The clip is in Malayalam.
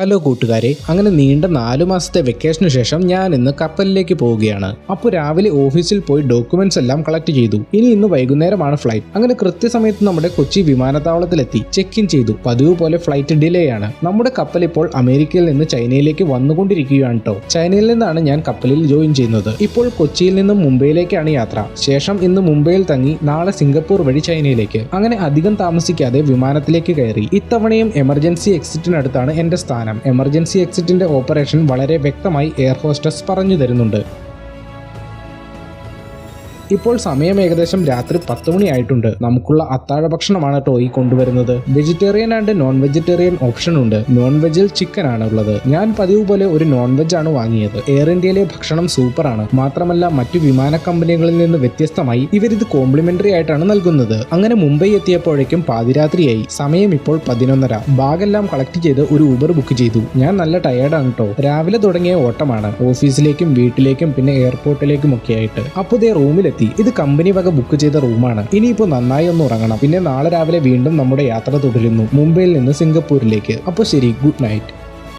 ഹലോ കൂട്ടുകാരെ, അങ്ങനെ നീണ്ട 4 മാസത്തെ വെക്കേഷനു ശേഷം ഞാൻ ഇന്ന് കപ്പലിലേക്ക് പോവുകയാണ്. അപ്പോൾ രാവിലെ ഓഫീസിൽ പോയി ഡോക്യുമെന്റ്സ് എല്ലാം കളക്ട് ചെയ്തു. ഇന്ന് വൈകുന്നേരമാണ് ഫ്ലൈറ്റ്. അങ്ങനെ കൃത്യസമയത്ത് നമ്മുടെ കൊച്ചി വിമാനത്താവളത്തിലെത്തി ചെക്ക് ഇൻ ചെയ്തു. പതിവ് പോലെ ഫ്ലൈറ്റ് ഡിലേ ആണ്. നമ്മുടെ കപ്പൽ ഇപ്പോൾ അമേരിക്കയിൽ നിന്ന് ചൈനയിലേക്ക് വന്നുകൊണ്ടിരിക്കുകയാണ് കേട്ടോ. ചൈനയിൽ നിന്നാണ് ഞാൻ കപ്പലിൽ ജോയിൻ ചെയ്യുന്നത്. ഇപ്പോൾ കൊച്ചിയിൽ നിന്നും മുംബൈയിലേക്കാണ് യാത്ര. ശേഷം ഇന്ന് മുംബൈയിൽ തങ്ങി നാളെ സിംഗപ്പൂർ വഴി ചൈനയിലേക്ക്. അങ്ങനെ അധികം താമസിക്കാതെ വിമാനത്തിലേക്ക് കയറി. ഇത്തവണയും എമർജൻസി എക്സിറ്റിനടുത്താണ് എന്റെ സ്ഥാനം. എമർജൻസി എക്സിറ്റിന്റെ ഓപ്പറേഷൻ വളരെ വ്യക്തമായി എയർ ഹോസ്റ്റസ് പറഞ്ഞു തരുന്നുണ്ട്. ഇപ്പോൾ സമയം ഏകദേശം രാത്രി 10 മണിയായിട്ടുണ്ട്. നമുക്കുള്ള അത്താഴ ഭക്ഷണമാണ് കേട്ടോ ഈ കൊണ്ടുവരുന്നത്. Vegetarian and non vegetarian option ഉണ്ട്. നോൺ വെജിൽ ചിക്കൻ ആണ് ഉള്ളത്. ഞാൻ പതിവ് പോലെ ഒരു നോൺ വെജ് ആണ് വാങ്ങിയത്. എയർ ഇന്ത്യയിലെ ഭക്ഷണം സൂപ്പറാണ്. മാത്രമല്ല മറ്റു വിമാന കമ്പനികളിൽ നിന്ന് വ്യത്യസ്തമായി ഇവരിത് കോംപ്ലിമെന്ററി ആയിട്ടാണ് നൽകുന്നത്. അങ്ങനെ മുംബൈ എത്തിയപ്പോഴേക്കും പാതിരാത്രിയായി. സമയം ഇപ്പോൾ 11:30. ബാഗെല്ലാം കളക്ട് ചെയ്ത് ഒരു ഊബർ ബുക്ക് ചെയ്തു. ഞാൻ നല്ല ടയേർഡാണ് കേട്ടോ. രാവിലെ തുടങ്ങിയ ഓട്ടമാണ്, ഓഫീസിലേക്കും വീട്ടിലേക്കും പിന്നെ എയർപോർട്ടിലേക്കും ഒക്കെ ആയിട്ട്. അപ്പോൾ ദേ റൂമിലെത്തി. ഇത് കമ്പനി വക ബുക്ക് ചെയ്ത റൂമാണ്. ഇനിയിപ്പോൾ നന്നായി ഒന്ന് ഉറങ്ങണം. പിന്നെ നാളെ രാവിലെ വീണ്ടും നമ്മുടെ യാത്ര തുടരുന്നു മുംബൈയിൽ നിന്ന് സിംഗപ്പൂരിലേക്ക്. അപ്പോൾ ശരി, ഗുഡ് നൈറ്റ്.